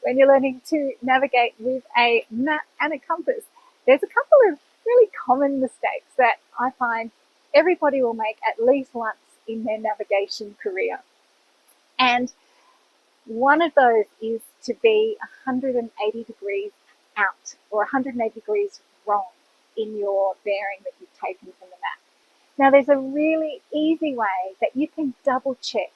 when you're learning to navigate with a map and a compass. There's a couple of really common mistakes that I find everybody will make at least once in their navigation career. And one of those is to be 180 degrees out or 180 degrees wrong in your bearing that you've taken from the map. Now, there's a really easy way that you can double check,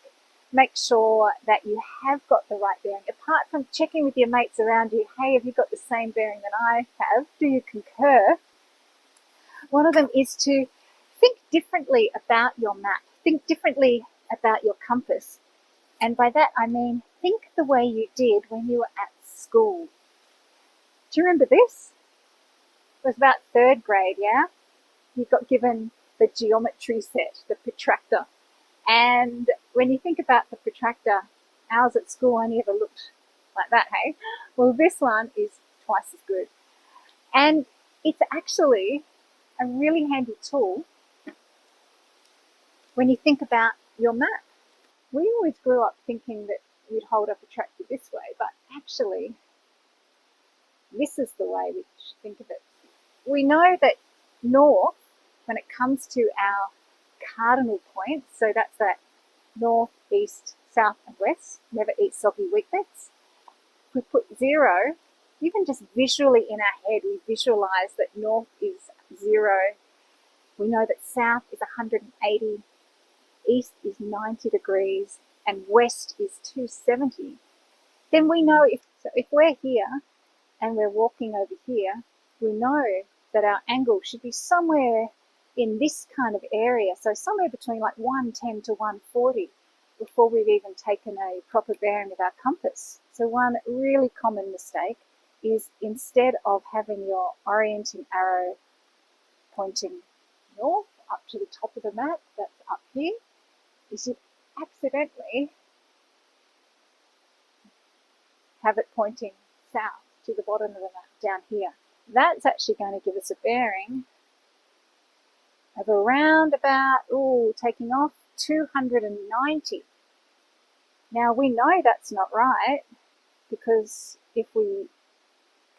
make sure that you have got the right bearing. Apart from checking with your mates around you, hey, have you got the same bearing that I have? Do you concur? One of them is to think differently about your map. Think differently about your compass. And by that, I mean, think the way you did when you were at school. Do you remember this? It was about 3rd grade, yeah? You got given the geometry set, the protractor. And when you think about the protractor, ours at school only ever looked like that, hey? Well, this one is twice as good. And it's actually a really handy tool when you think about your map. We always grew up thinking that you'd hold a protractor this way, but actually, this is the way we should think of it. We know that north, when it comes to our cardinal points, so that's that north, east, south and west, never eat soggy wheat bits. We put 0, even just visually in our head, we visualize that north is 0. We know that south is 180, east is 90 degrees, and west is 270. Then we know if we're here and we're walking over here, we know that our angle should be somewhere in this kind of area, so somewhere between like 110 to 140 before we've even taken a proper bearing with our compass. So one really common mistake is instead of having your orienting arrow pointing north up to the top of the map, that's up here, is you accidentally have it pointing south to the bottom of the map down here. That's actually going to give us a bearing of around about, taking off 290. Now we know that's not right, because if we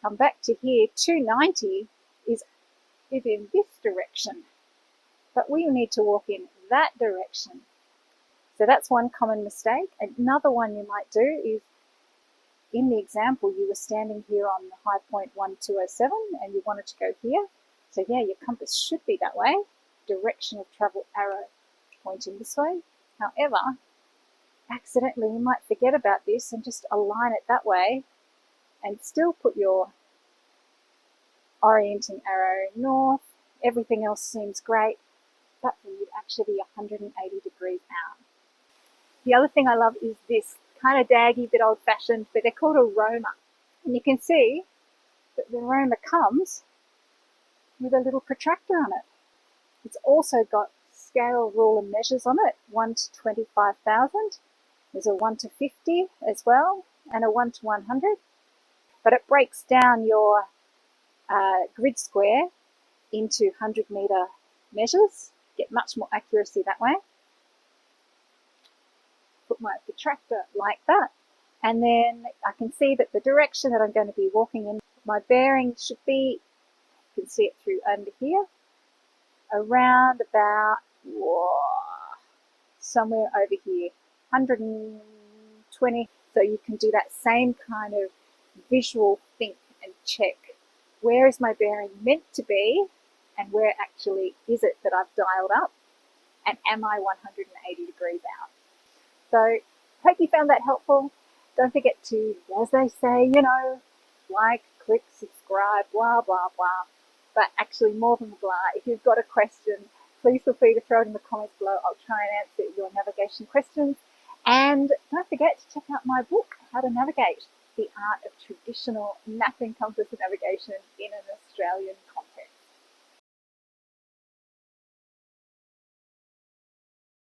come back to here, 290 is in this direction, but we need to walk in that direction. So that's one common mistake. Another one you might do is, in the example, you were standing here on the high point 1207 and you wanted to go here. So yeah, your compass should be that way, direction of travel arrow pointing this way. However, accidentally you might forget about this and just align it that way and still put your orienting arrow north. Everything else seems great, but you'd actually be 180 degrees out. The other thing I love is this, kind of daggy, bit old-fashioned, but they're called a roamer. And you can see that the roamer comes with a little protractor on it. It's also got scale ruler measures on it, 1 to 25,000. There's a 1 to 50 as well, and a 1 to 100. But it breaks down your grid square into 100-meter measures. Get much more accuracy that way. Put my protractor like that, and then I can see that the direction that I'm going to be walking in, my bearing should be, you can see it through under here, around about somewhere over here, 120. So you can do that same kind of visual think and check. Where is my bearing meant to be, and where actually is it that I've dialed up, and am I 180 degrees out? So, hope you found that helpful. Don't forget to, as they say, like, click, subscribe, blah, blah, blah. But actually, more than blah, if you've got a question, please feel free to throw it in the comments below. I'll try and answer your navigation questions. And don't forget to check out my book, How to Navigate: The Art of Traditional Mapping, Compass and Navigation in an Australian